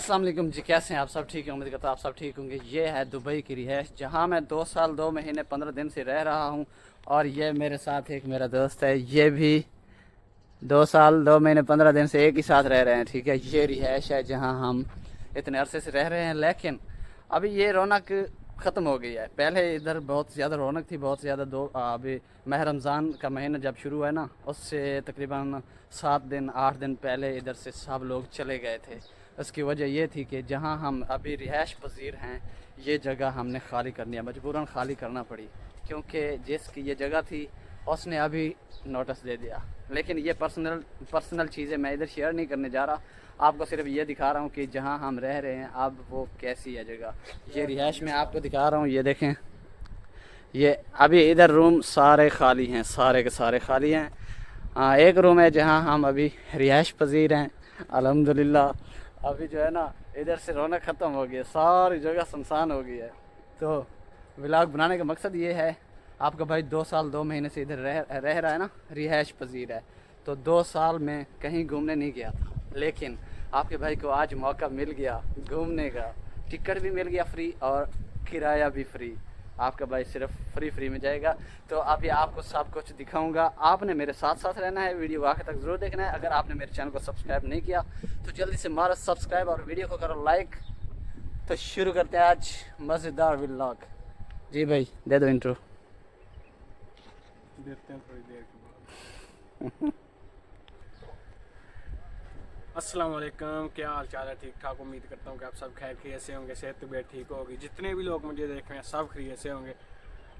अस्सलाम वालेकुम जी, कैसे हैं आप सब? ठीक है, उम्मीद करता हूँ आप सब ठीक होंगे। ये है दुबई की रिहाइश जहाँ मैं 2 साल 2 महीने 15 दिन से रह रहा हूँ। और ये मेरे साथ एक मेरा दोस्त है, ये भी 2 साल 2 महीने 15 दिन से एक ही साथ रह रहे हैं। ठीक है, ये रिहाइश है जहाँ हम इतने अरसे से रह रहे हैं। लेकिन अभी ये रौनक ख़त्म हो गई है। पहले इधर बहुत ज़्यादा रौनक थी, बहुत ज़्यादा। अभी माह रमज़ान का महीना जब शुरू है ना, उससे तकरीबन 7 दिन 8 दिन पहले इधर से सब लोग चले गए थे। उसकी वजह ये थी कि जहाँ हम अभी रिहाइश पजीर हैं, ये जगह हमने खाली करनी है, मजबूरन खाली करना पड़ी, क्योंकि जिसकी ये जगह थी उसने अभी नोटिस दे दिया। लेकिन ये पर्सनल चीज़ें मैं इधर शेयर नहीं करने जा रहा, आपको सिर्फ ये दिखा रहा हूँ कि जहाँ हम रह रहे हैं अब वो कैसी है जगह। ये रिहाइश में आपको दिखा रहा हूँ, ये देखें। ये अभी इधर रूम सारे खाली हैं, सारे के सारे खाली हैं। एक रूम है जहाँ हम अभी रिहाइश पजीर हैं। अल्हम्दुलिल्लाह अभी जो है ना, इधर से रौनक ख़त्म हो गई है, सारी जगह सुनसान हो गई है। तो व्लॉग बनाने का मकसद ये है, आपका भाई 2 साल 2 महीने से इधर रह रहा है ना, रिहाइश पजीर है। तो 2 साल में कहीं घूमने नहीं गया था, लेकिन आपके भाई को आज मौका मिल गया घूमने का। टिकट भी मिल गया फ्री और किराया भी फ्री। आपका भाई सिर्फ फ्री में जाएगा। तो अभी आपको सब कुछ दिखाऊंगा। आपने मेरे साथ साथ रहना है, वीडियो आखिर तक ज़रूर देखना है। अगर आपने मेरे चैनल को सब्सक्राइब नहीं किया तो जल्दी से मारो सब्सक्राइब और वीडियो को करो लाइक। तो शुरू करते हैं आज मज़ेदार व्लॉग। जी भाई, दे दो इंट्रो। देते हैं थोड़ी देर के बाद। अस्सलाम वालेकुम, क्या हाल चाल है? ठीक ठाक, उम्मीद करता हूँ कि आप सब खैर खैरियत से होंगे, सेहत तबीयत ठीक होगी। जितने भी लोग मुझे देख रहे हैं सब खैरियत से होंगे।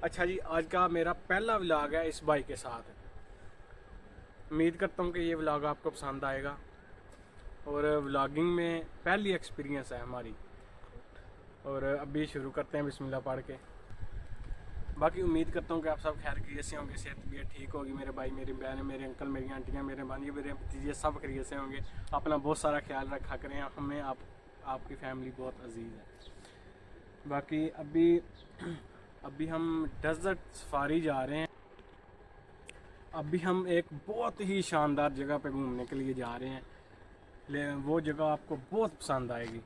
अच्छा जी, आज का मेरा पहला व्लॉग है इस भाई के साथ। उम्मीद करता हूँ कि ये व्लॉग आपको पसंद आएगा। और व्लॉगिंग में पहली एक्सपीरियंस है हमारी। और अभी शुरू करते हैं बिस्मिल्लाह पढ़ के। बाकी उम्मीद करता हूँ कि आप सब खैर खैरियत से होंगे, सेहत तबीयत ठीक होगी। मेरे भाई, मेरी बहन, मेरे अंकल, मेरी आंटियाँ, मेरे भांजे, मेरे भतीजे सब खैरियत से होंगे। अपना बहुत सारा ख्याल रखा करें, हमें आपकी फैमिली बहुत अजीज़ है। बाकी अभी हम डेजर्ट सफारी जा रहे हैं। अभी हम एक बहुत ही शानदार जगह पे घूमने के लिए जा रहे हैं। वो जगह आपको बहुत पसंद आएगी,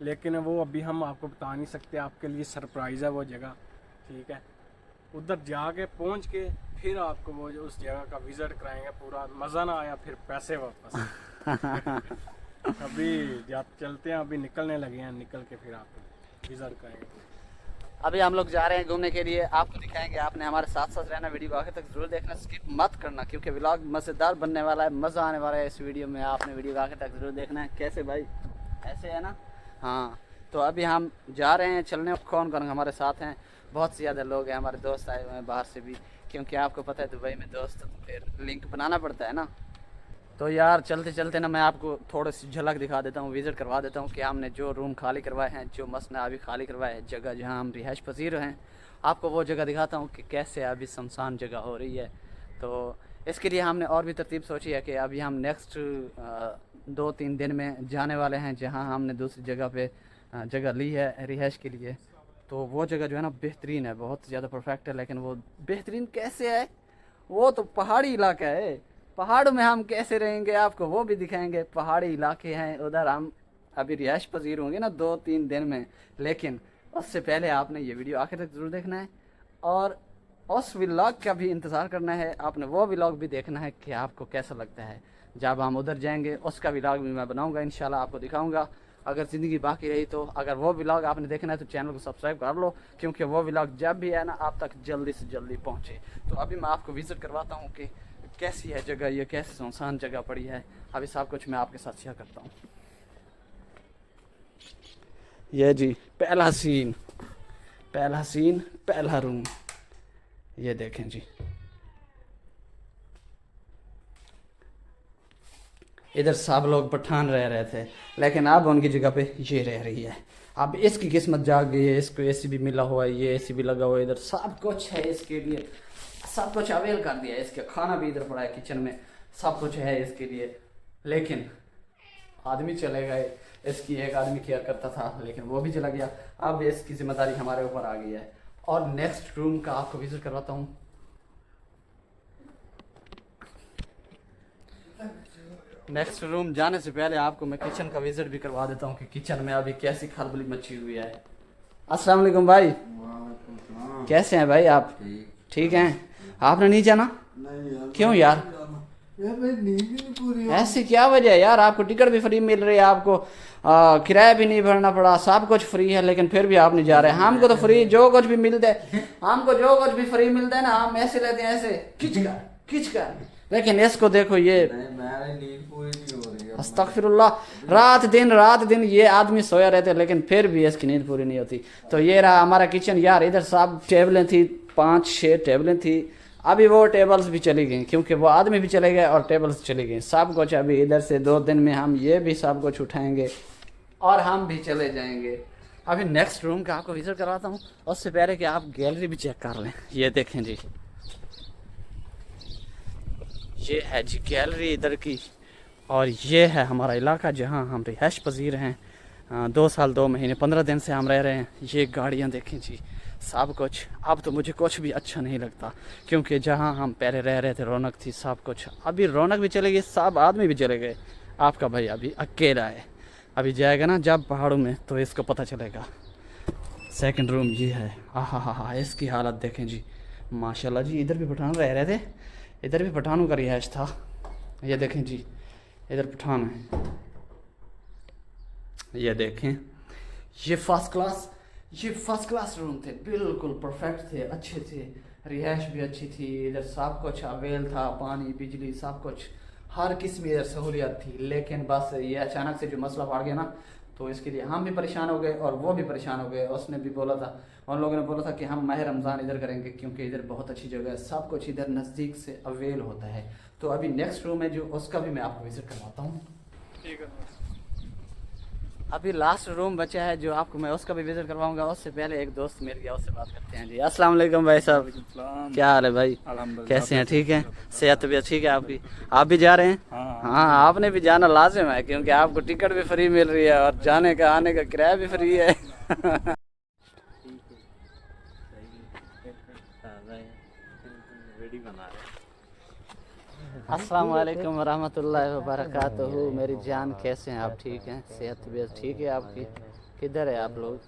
लेकिन वो अभी हम आपको बता नहीं सकते। आपके लिए सरप्राइज़ है वो जगह, ठीक है। उधर जाके पहुंच के फिर आपको वो उस जगह का विज़िट कराएंगे। पूरा मज़ा ना आया फिर पैसे वापस। अभी चलते हैं, अभी निकलने लगे हैं, निकल के फिर आपको विज़िट कराएंगे। अभी हम लोग जा रहे हैं घूमने के लिए, आपको दिखाएंगे। आपने हमारे साथ साथ रहना, वीडियो को आखिर तक जरूर देखना, स्किप मत करना, क्योंकि व्लॉग मज़ेदार बनने वाला है, मज़ा आने वाला है इस वीडियो में। आपने वीडियो को आखिर तक जरूर देखना है। कैसे भाई, ऐसे है ना? हाँ, तो अभी हम जा रहे हैं चलने। कौन कौन हमारे साथ हैं? बहुत ज़्यादा लोग हैं, हमारे दोस्त आए हुए हैं बाहर से भी, क्योंकि आपको पता है दुबई में दोस्त तो फिर लिंक बनाना पड़ता है ना। तो यार चलते चलते ना मैं आपको थोड़ी सी झलक दिखा देता हूँ, विज़िट करवा देता हूँ कि हमने जो रूम खाली करवाए हैं, जो मसना अभी खाली करवाए हैं, जगह जहाँ हम रिहाइश पजीर हैं, आपको वो जगह दिखाता हूँ कि कैसे अभी सुनसान जगह हो रही है। तो इसके लिए हमने और भी तरतीब सोची है कि अभी हम नेक्स्ट 2-3 दिन में जाने वाले हैं, जहाँ हमने दूसरी जगह पे जगह ली है रिहाइश के लिए। तो वो जगह जो है ना बेहतरीन है, बहुत ज़्यादा परफेक्ट है। लेकिन वो बेहतरीन कैसे है? वो तो पहाड़ी इलाका है, पहाड़ों में हम कैसे रहेंगे आपको वो भी दिखाएंगे। पहाड़ी इलाके हैं उधर, हम अभी रिहाइश पजीर होंगे ना 2-3 दिन में। लेकिन उससे पहले आपने ये वीडियो आखिर तक ज़रूर देखना है और उस व्लॉग का भी इंतज़ार करना है। आपने वो व्लॉग भी देखना है कि आपको कैसा लगता है जब हम उधर जाएंगे। उसका व्लॉग भी मैं बनाऊंगा, इंशाल्लाह आपको दिखाऊंगा अगर ज़िंदगी बाकी रही तो। अगर वो व्लॉग आपने देखना है तो चैनल को सब्सक्राइब कर लो, क्योंकि वो व्लॉग जब भी है ना आप तक जल्दी से जल्दी पहुँचे। तो अभी मैं आपको विज़िट करवाता हूँ कि कैसी है जगह, ये कैसी सुनसान जगह पड़ी है। अभी सब कुछ मैं आपके साथ शेयर करता हूँ। ये जी पहला सीन, पहला रूम, ये देखें जी। इधर सब लोग पठान रह रहे थे, लेकिन अब उनकी जगह पे ये रह रही है। अब इसकी किस्मत जाग गई है, इसको एसी भी मिला हुआ है, ये एसी भी लगा हुआ है, इधर सब कुछ है इसके लिए, सब कुछ अवेल कर दिया है। इसका खाना भी इधर पड़ा है किचन में, सब कुछ है इसके लिए। लेकिन आदमी चले गए, इसकी एक आदमी केयर करता था लेकिन वो भी चला गया। अब इसकी जिम्मेदारी हमारे ऊपर आ गई है। और नेक्स्ट रूम का आपको विजिट करवाता हूँ। नेक्स्ट रूम जाने से पहले आपको मैं किचन का विजिट भी करवा देता हूँ कि किचन में अभी कैसी खलबली मची हुई है। अस्सलाम वालेकुम भाई, कैसे हैं भाई आप? ठीक हैं? आपने नहीं जाना? नहीं यार, क्यों यार? यार मेरी नींद ही नहीं पूरी हो। ऐसी क्या वजह है यार? आपको टिकट भी फ्री मिल रही है, आपको किराया भी नहीं भरना पड़ा, सब कुछ फ्री है, लेकिन फिर भी आप नहीं जा रहे। हमको तो फ्री जो कुछ भी मिलता है, हमको जो कुछ भी फ्री मिलता है ना, हम ऐसे लेते हैं, ऐसे खिंच कर। लेकिन इसको देखो, ये नहीं, मेरी नींद पूरी नहीं हो रही है। अस्तगफिरुल्लाह, रात दिन ये आदमी सोया रहते, लेकिन फिर भी इसकी नींद पूरी नहीं होती। तो ये रहा हमारा किचन यार। इधर सब टेबलें थी, 5-6 टेबलें थी। अभी वो टेबल्स भी चली गई, क्योंकि वो आदमी भी चले गए और टेबल्स चली गई। सब कुछ अभी इधर से 2 दिन में हम ये भी सब कुछ उठाएंगे और हम भी चले जाएंगे। अभी नेक्स्ट रूम का आपको विजिट करवाता हूँ, उससे पहले कि आप गैलरी भी चेक कर लें। ये देखें जी, ये है जी गैलरी इधर की, और ये है हमारा इलाका जहाँ हम रिहाइश पजीर हैं। 2 साल 2 महीने 15 दिन से हम रह रहे हैं। ये गाड़ियाँ देखें जी, सब कुछ। अब तो मुझे कुछ भी अच्छा नहीं लगता, क्योंकि जहाँ हम पहले रह रहे थे रौनक थी, सब कुछ। अभी रौनक भी चले गई, सब आदमी भी चले गए। आपका भाई अभी अकेला है। अभी जाएगा ना जब पहाड़ों में, तो इसको पता चलेगा। सेकंड रूम ये है। हा, इसकी हालत देखें जी, माशाल्लाह जी। इधर भी पठान रह रहे थे, इधर भी पठानों का रिहाइश था। ये देखें जी, इधर पठान है। ये देखें, ये फर्स्ट क्लास रूम थे, बिल्कुल परफेक्ट थे, अच्छे थे। रिहाइश भी अच्छी थी, इधर सब कुछ अवेल था, पानी बिजली सब कुछ, हर किस्म इधर सहूलियत थी। लेकिन बस ये अचानक से जो मसला बढ़ गया ना, तो इसके लिए हम भी परेशान हो गए और वो भी परेशान हो गए। उसने भी बोला था, उन लोगों ने बोला था कि हम माह रमज़ान इधर करेंगे, क्योंकि इधर बहुत अच्छी जगह है, सब कुछ इधर नज़दीक से अवेल होता है। तो अभी नेक्स्ट रूम है जो, उसका भी मैं आपको विजिट करवाता हूँ। ठीक है। अभी लास्ट रूम बचा है जो आपको मैं उसका भी विजिट करवाऊंगा। उससे पहले एक दोस्त मिल गया, उससे बात करते हैं जी। अस्सलाम वालेकुम भाई साहब, क्या हाल है भाई? कैसे हैं? ठीक है? सेहत तबीयत ठीक है आपकी? आप भी जा रहे हैं? हाँ, आपने भी जाना लाजिम है, क्योंकि आपको टिकट भी फ्री मिल रही है और जाने का आने का किराया भी फ्री है। अस्सलाम वालेकुम वरहमतुल्लाहि वबरकातुहू। मेरी जान, कैसे हैं आप? ठीक हैं? सेहत तबीयत ठीक है आपकी? किधर है आप लोग?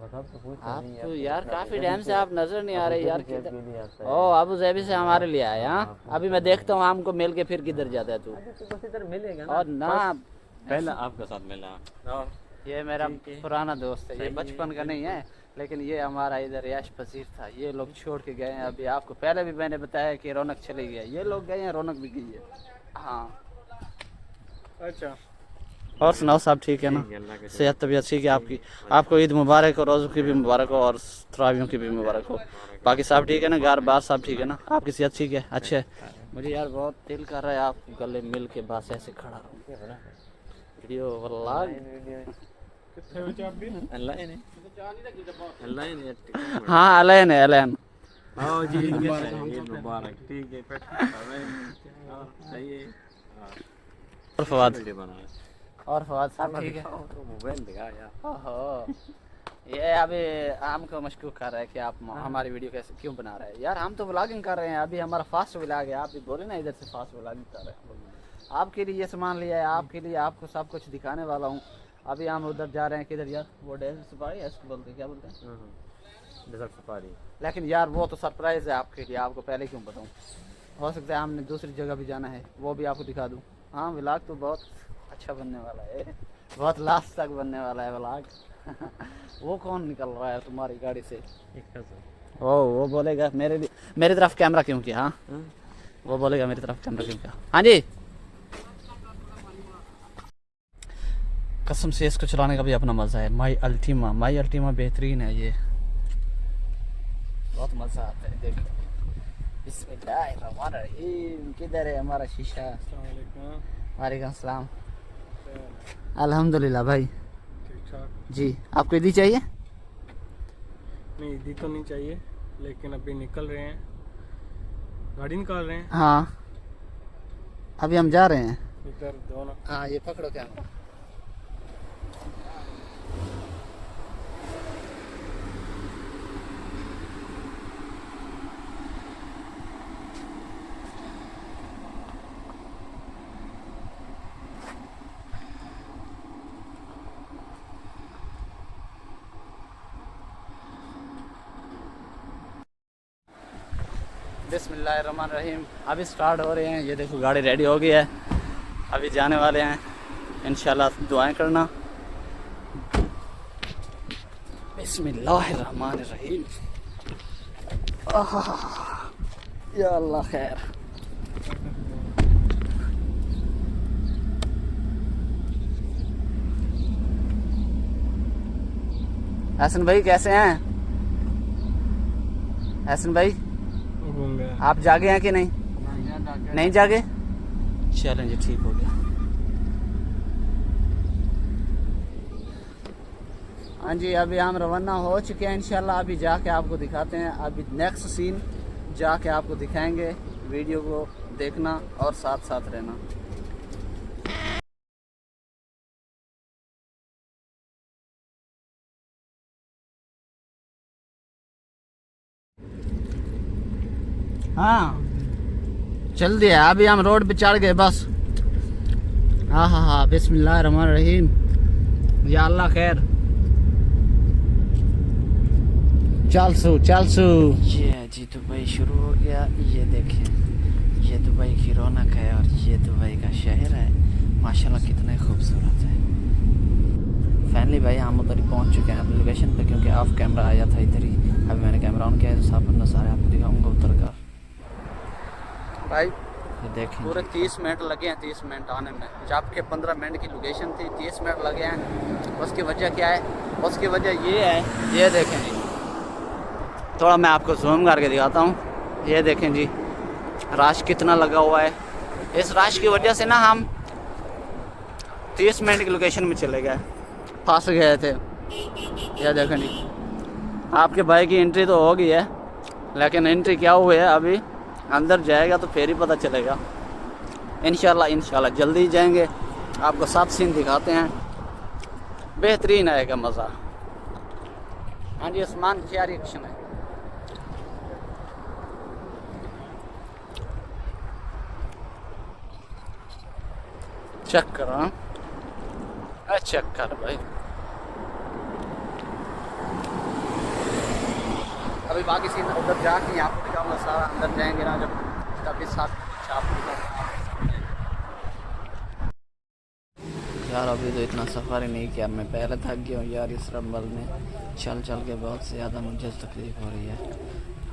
आप तो यार काफ़ी टाइम से आप नज़र नहीं आ रहे यार। किधर? ओ, अबू ज़ैबी से हमारे लिए आए? हाँ, अभी मैं देखता हूँ हमको मिल के फिर किधर जाता है तू। इधर मिलेगा और ना, पहले आपके साथ मिला। ये मेरा पुराना दोस्त है, ये बचपन का नहीं है, लेकिन ये हमारा इधर रिहाइश पसीर था। ये लोग छोड़ के गए हैं। अभी आपको पहले भी मैंने बताया कि रौनक चली गई है, ये लोग गए हैं, रौनक भी गई है। हाँ, अच्छा, और सुनाओ, सब ठीक है ना? सेहत तबीयत ठीक है आपकी? आपको ईद मुबारक हो, रोज़ों की भी मुबारक हो और तरावियों की भी मुबारक हो। बाकी सब ठीक है ना? घर बार सब ठीक है ना? आपकी सेहत ठीक है? अच्छा है। मुझे यार बहुत दिल कर रहा है आप गले मिल के बस ऐसे खड़ा रहूं। वीडियो वल्लाह कितने बजे आप भी? अल्लाह ने हाँ, अलैन है, अलैन। आओ जी, ईद मुबारक। ठीक है, सही है। और फवाद, वीडियो बना है और फवाद सब ठीक है? तो मोबाइल दिखा यार। ओहो, ये अभी हमको मशकूक कर रहा है कि आप हमारी वीडियो कैसे क्यों बना रहे हैं यार। हम तो व्लॉगिंग कर रहे हैं, अभी हमारा फास्ट व्लॉग है। आप भी बोले ना इधर से फास्ट व्लॉगिंग कर रहे हैं। आपके लिए ये सामान लिया है, आपके लिए आपको सब कुछ दिखाने वाला हूँ। अभी हम उधर जा रहे हैं, किधर यार? वो डेजर्ट सफारी ऐसे बोलते हैं, क्या बोलते हैं? Desert safari. लेकिन यार वो तो सरप्राइज़ है आपके लिए, आपको पहले क्यों बताऊँ? हो सकता है हमने दूसरी जगह भी जाना है, वो भी आपको दिखा दूँ। हाँ, व्लॉग तो बहुत अच्छा बनने वाला है, बहुत लास्ट तक बनने वाला है व्लॉग। वो कौन निकल रहा है तुम्हारी गाड़ी से? वो बोलेगा मेरी तरफ कैमरा क्यों किया? हाँ, वो बोलेगा मेरी तरफ कैमरा क्यों किया? हाँ जी, कसम से इसको चलाने का भी अपना मज़ा है। माई अल्टीमा बेहतरीन है, ये बहुत मज़ा आता है। देखो, बिस्मिल्लाहिर्रहमानिर्रहीम। किधर है हमारा शीशा? अस्सलाम वालेकुम। वालेकुम सलाम। अल्हम्दुलिल्लाह भाई, ठीक ठाक। जी। आपको ईदी चाहिए? नहीं, ईदी तो नहीं चाहिए, लेकिन अभी निकल रहे हैं, गाड़ी निकाल रहे हैं। हाँ, अभी हम जा रहे हैं। इधर दोनों। हाँ, ये पकड़ो कैमरा। बिस्मिल्लाहिर्रहमानिर्रहीम। अभी स्टार्ट हो रहे हैं। ये देखो गाड़ी रेडी हो गई है, अभी जाने वाले हैं। इंशाल्लाह दुआएं करना। बिस्मिल्लाहिर्रहमानिर्रहीम। या अल्लाह खैर। हसन भाई कैसे हैं? हसन भाई आप जागे हैं कि नहीं? नहीं जागे? चलें जी, ठीक हो गया। हाँ जी, अभी हम रवाना हो चुके हैं इंशाल्लाह। अभी जाके आपको दिखाते हैं। अभी नेक्स्ट सीन जाके आपको दिखाएंगे। वीडियो को देखना और साथ साथ रहना। हाँ चल दिया। अभी हम रोड पे चढ़ गए बस। हाँ हाँ हाँ, बिस्मिल्लाहिर्रहमानिर्रहीम। या अल्लाह खैर। चल सू। ये जी दुबई शुरू हो गया। ये देखें, ये दुबई की रौनक है और ये दुबई का शहर है। माशाल्लाह कितने खूबसूरत है। फाइनली भाई हम उधर ही पहुंच चुके हैं लोकेशन पे, क्योंकि ऑफ कैमरा आया था इधर ही। अभी मैंने कैमरा ऑन किया है तो साफ नज़ारे आपको दिखाऊंगा उधर का। भाई ये देखें, पूरे 30 मिनट लगे हैं 30 मिनट आने में, जबकि 15 मिनट की लोकेशन थी। 30 मिनट लगे हैं। उसकी वजह क्या है? उसकी वजह ये है, ये देखें जी, थोड़ा मैं आपको जूम करके दिखाता हूँ। ये देखें जी, रश कितना लगा हुआ है। इस रश की वजह से ना हम 30 मिनट की लोकेशन में चले गए, फंस गए थे। ये देखें जी, आपके भाई की एंट्री तो हो गई है, लेकिन एंट्री क्या हुई है अभी अंदर जाएगा तो फिर ही पता चलेगा। इंशाल्लाह जल्दी ही जाएंगे। आपको सब सीन दिखाते हैं, बेहतरीन आएगा मज़ा। हाँ जी, आसमान क्या रिएक्शन है। चेक करो, चेक कर भाई। अभी बाकी सीन उधर जाके आपको दिखाऊंगा सारा। अंदर जाएंगे ना जब, तभी साथ यार। अभी तो इतना सफ़र ही नहीं किया, मैं पहले थक गया हूँ यार। इस रंबल में चल के बहुत ज़्यादा मुझे तकलीफ हो रही है।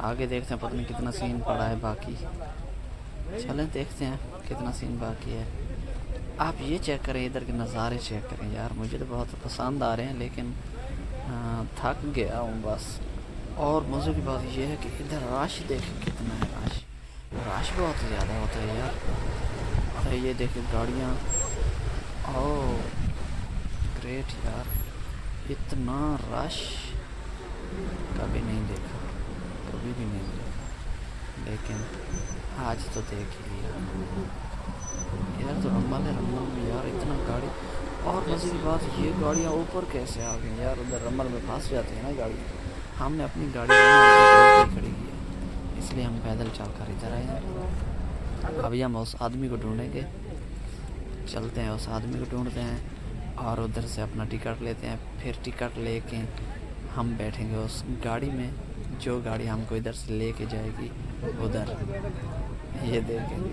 आगे देखते हैं, पता नहीं कितना सीन पड़ा है बाकी। चलें देखते हैं कितना सीन बाकी है। आप ये चेक करें, इधर के नज़ारे चेक करें यार। मुझे तो बहुत पसंद आ रहे हैं, लेकिन थक गया हूँ बस। और मज़े की बात यह है कि इधर रश देखें कितना है। रश बहुत ज़्यादा होता है यार। अरे ये देखें गाड़ियाँ, ओह ग्रेट यार, इतना रश कभी नहीं देखा, कभी भी नहीं देखा, लेकिन आज तो देख ही लिया यार। तो रंबल में यार इतना गाड़ी। और मज़े की बात, ये गाड़ियाँ ऊपर कैसे आ गई यार? उधर रंबल में फंस जाती है ना गाड़ी। हमने अपनी गाड़ी खड़ी की है, इसलिए हम पैदल चल कर इधर आए हैं। अभी हम उस आदमी को ढूंढेंगे, चलते हैं उस आदमी को ढूंढते हैं और उधर से अपना टिकट लेते हैं। फिर टिकट लेके हम बैठेंगे उस गाड़ी में, जो गाड़ी हमको इधर से लेके जाएगी उधर। ये देखेंगे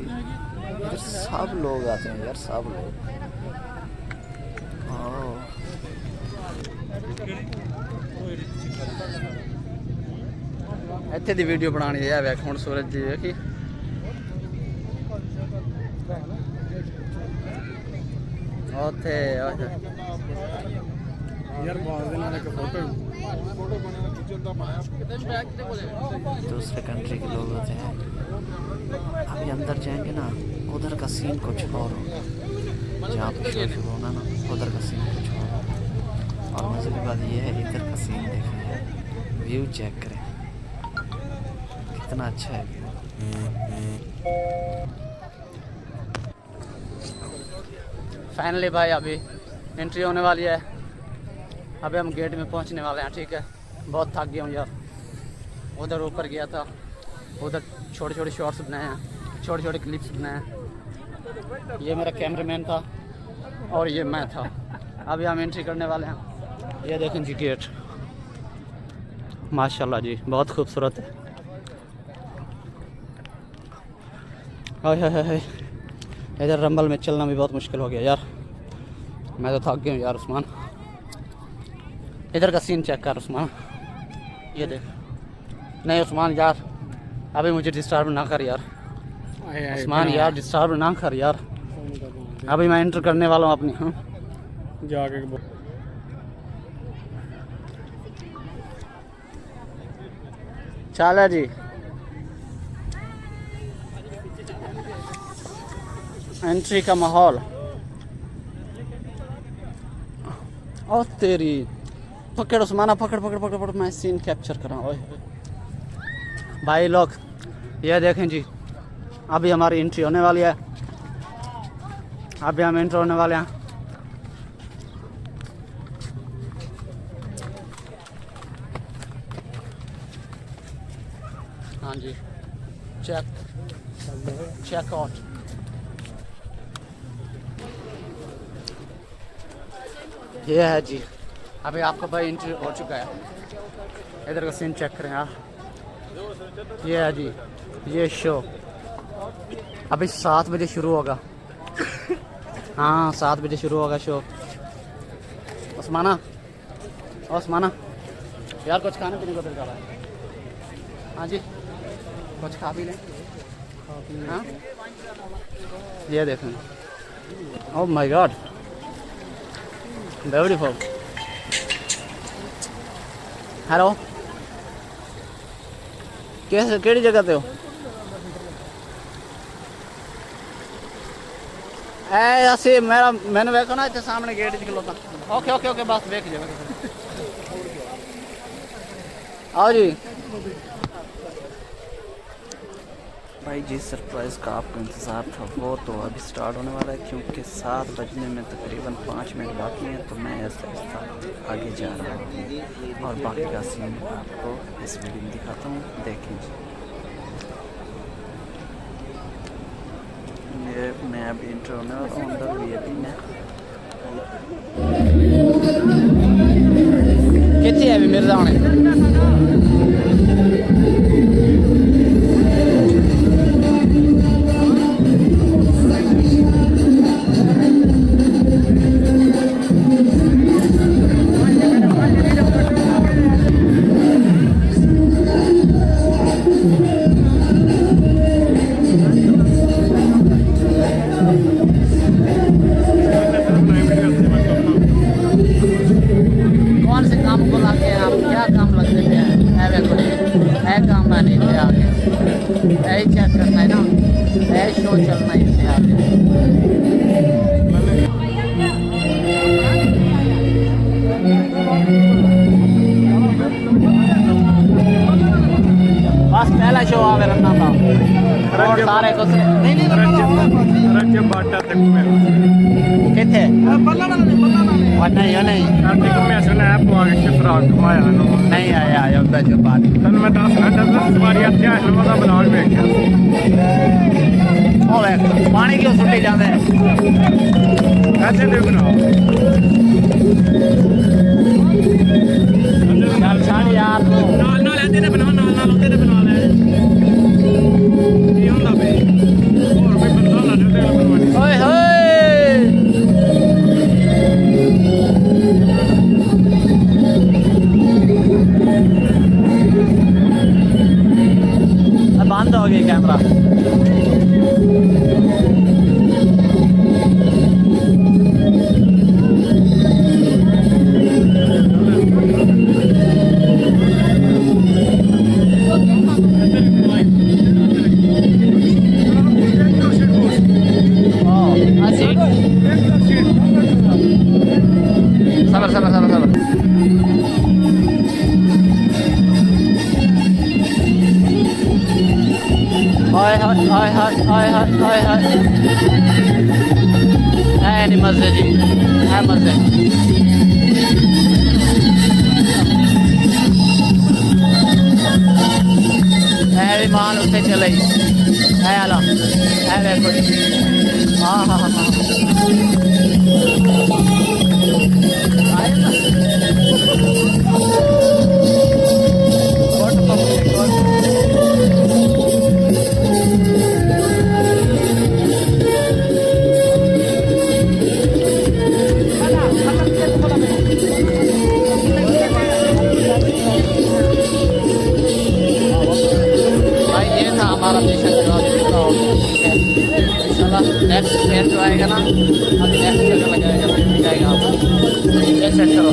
इधर सब लोग आते हैं यार, सब लोग। ਇੱਥੇ ਦੀ ਵੀਡੀਓ ਬਣਾਣੀ ਹੈ। ਵੇਖ ਹੁਣ ਸੂਰਜ ਜੀ ਵੇਖੀ। ਉੱਥੇ यार बाहर देना एक फोटो दूसरे कंट्री के लोग होते हैं। अभी अंदर जाएंगे ना, उधर का सीन कुछ और होगा। जहाँ पे शुरू होना ना, उधर का सीन कुछ और होगा। और मज़े की बात यह है, इधर का सीन देखें, व्यू चेक करें कितना अच्छा है व्यू। फाइनली भाई अभी एंट्री होने वाली है। अभी हम गेट में पहुंचने वाले हैं। ठीक है, बहुत थक गया हूँ यार। उधर ऊपर गया था, उधर छोटे छोटे शॉट्स बनाए हैं, छोटे छोटे क्लिप्स बनाए हैं। ये मेरा कैमरामैन था और ये मैं था। अभी हम एंट्री करने वाले हैं। ये देखें जी गेट, माशाल्लाह जी बहुत खूबसूरत है। हाय हाय हाय, इधर रंबल में चलना भी बहुत मुश्किल हो गया यार, मैं तो थक गया हूँ यार उस्मान। इधर का सीन चेक कर उस्मान, ये देख। नहीं उस्मान यार, अभी मुझे डिस्टर्ब ना कर यार उस्मान, यार डिस्टर्ब ना कर यार, अभी मैं एंटर करने वाला हूँ अपनी। हाँ जाके चला जी, एंट्री का माहौल। ओ तेरी, पकड़ उस्माना, पकड़ पकड़ पकड़ पकड़, मैं सीन कैप्चर कर रहा हूँ। भाई लोग ये देखें जी, अभी हमारी एंट्री होने वाली है, अभी हम एंटर होने वाले हैं। हाँ जी, चेक आउट। ये है जी, अभी आपका भाई एंट्री हो चुका है, इधर का सीन चेक करें यार। ये है जी, ये शो अभी 7 बजे शुरू होगा। हाँ 7 बजे शुरू होगा शो। उस्माना, उस्माना यार कुछ खाने पीने को दिल कर रहा है। हाँ जी कुछ खा भी लें। हाँ ये देखें, oh my God beautiful. Hello, कैसे केड़ी जगह पे हो? ऐसे मेरा मैंने देखो ना, इतने सामने गेट खलोता। ओके ओके ओके, बस देख लीजिए। आओ जी भाई, जिस सरप्राइज़ का आपको इंतज़ार था वो तो अभी स्टार्ट होने वाला है, क्योंकि 7 बजने में तकरीबन 5 मिनट बाकी हैं। तो मैं ऐसा आगे जा रहा हूँ और बाकी का सीन आपको इस वीडियो में दिखाता हूँ, देखें। मैं अभी इंटर होने वाला हूँ अंदर, ये भी मैं कितनी है अभी मिर्जा होने। कौन से काम को लाके आप क्या काम लगते थे? काम नहीं थे आगे, यही चेक करना है ना, यही शो चलना ही थे आगे। बस पहला शो आगे रखना था और सारे कुछ नहीं रज्जब बाटा तक में किथे और नहीं तक में सुना है पो आगे शिफरा घुमाया नो नहीं आया योगा जो बात तन मैं 10 घंटा सवारी आती है नो दा ब्लॉग में क्या ओ पानी क्यों सुट्टी जाते हैं ऐसे देखो चल चल यार तो नाल लेते ने बना नाल होते ने बना ले ये ਹੁੰਦਾ बे और कोई बंदा ना देते बनवानी ओए होए बंद हो गया कैमरा। सबर सबर सबर सबर हाय हाय हाय हाय हाय हाय हाय हाय है नहीं मजे जी, है मजे। है भी मान उठे चले है आला है देखो। हाँ हाँ हाँ हाँ इंशाल्लाह नेक्स्ट फेयर जो आएगा ना अभी नेक्स्ट चक्कर लगाएगा आपको ये सेट करो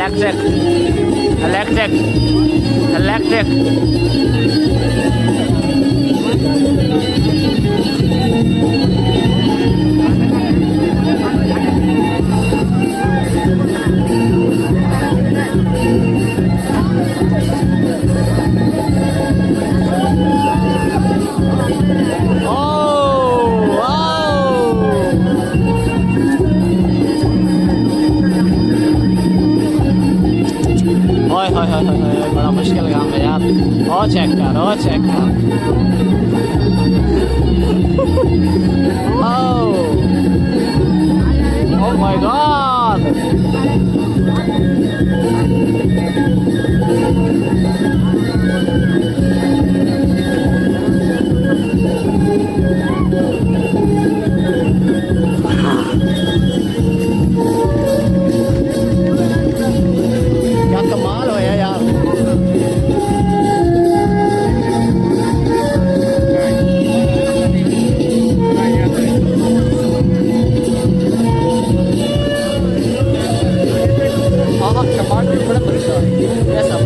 electric electric electric बड़ा मुश्किल काम है यार और चेक कर ओह माय गॉड क्या कमाल हो यार टमाटर बड़ा परेशान ऐसा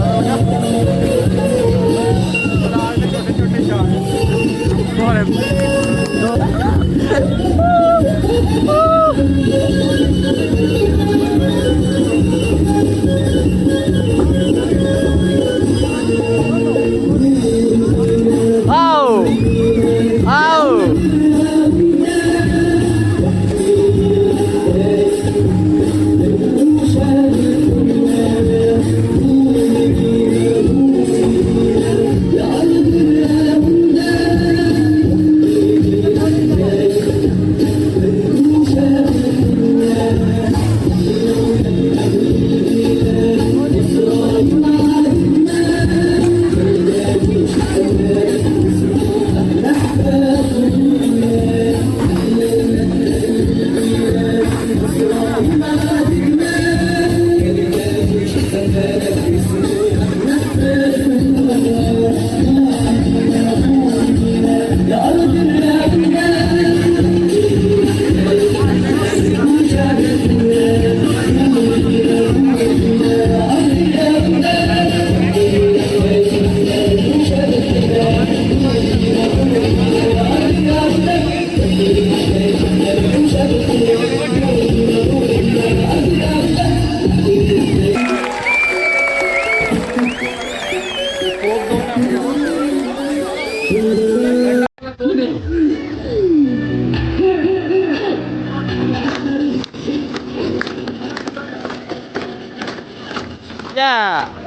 Yeah.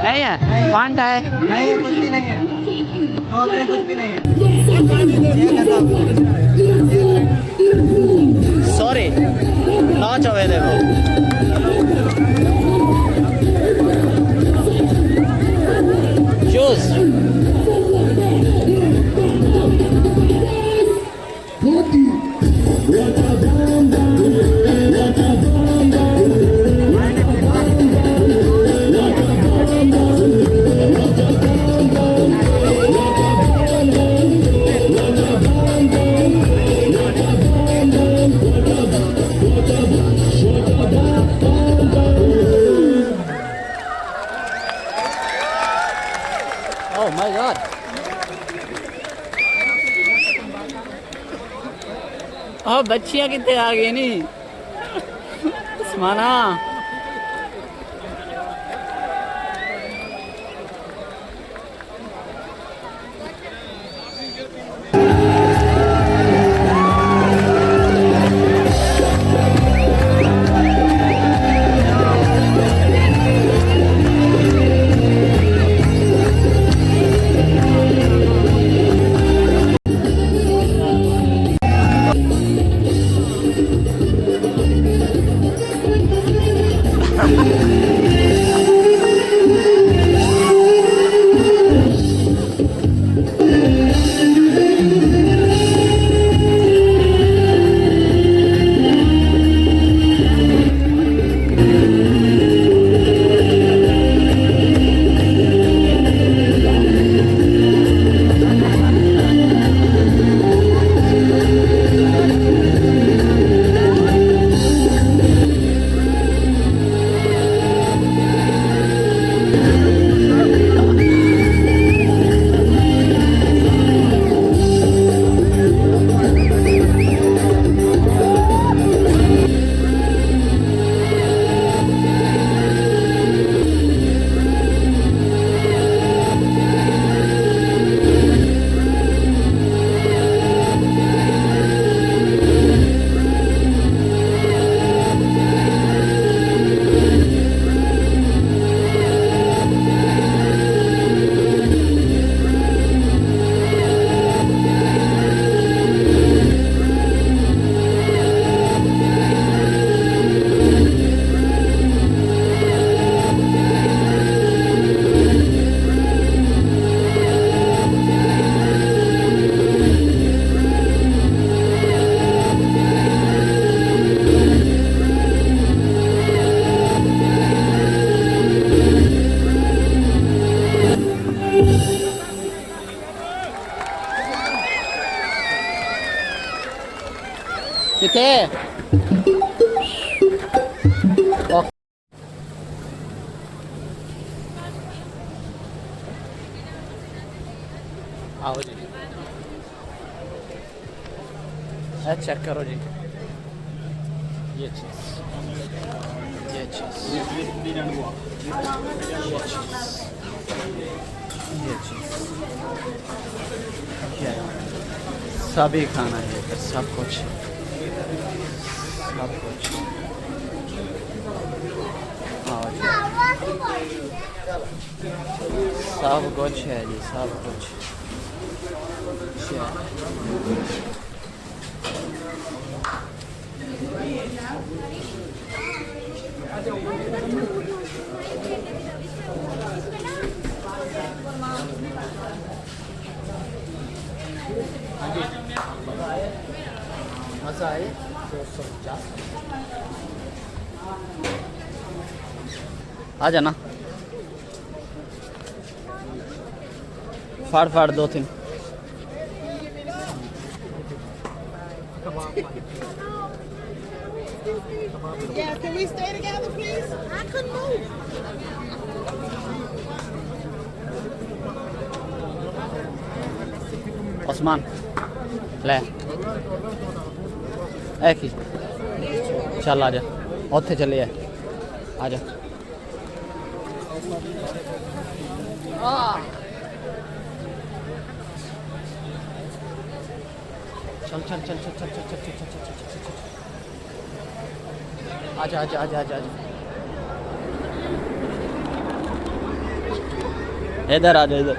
नहीं है वांट है नहीं कुछ भी नहीं है Sorry, not available. Juice. Oh my god. Oh, बच्चियां कितने आ गई नी उस्माना किथे आओ जी चेक करो जी ये चीज ये चीज ये चीज सभी खाना है इधर सब कुछ सब कुछ आओ जी सब कुछ है जी सब कुछ मज़ा आए 250 आ जाना फाड़ फाड़ 2-3 Yeah, can we stay together, please? I couldn't move. Usman ले एक ही चल आ जा उत्थे चले आ जा चल चल चल चल चल चल चल चल चल चल चल आजा आजा आजा आजा इधर आ जा इधर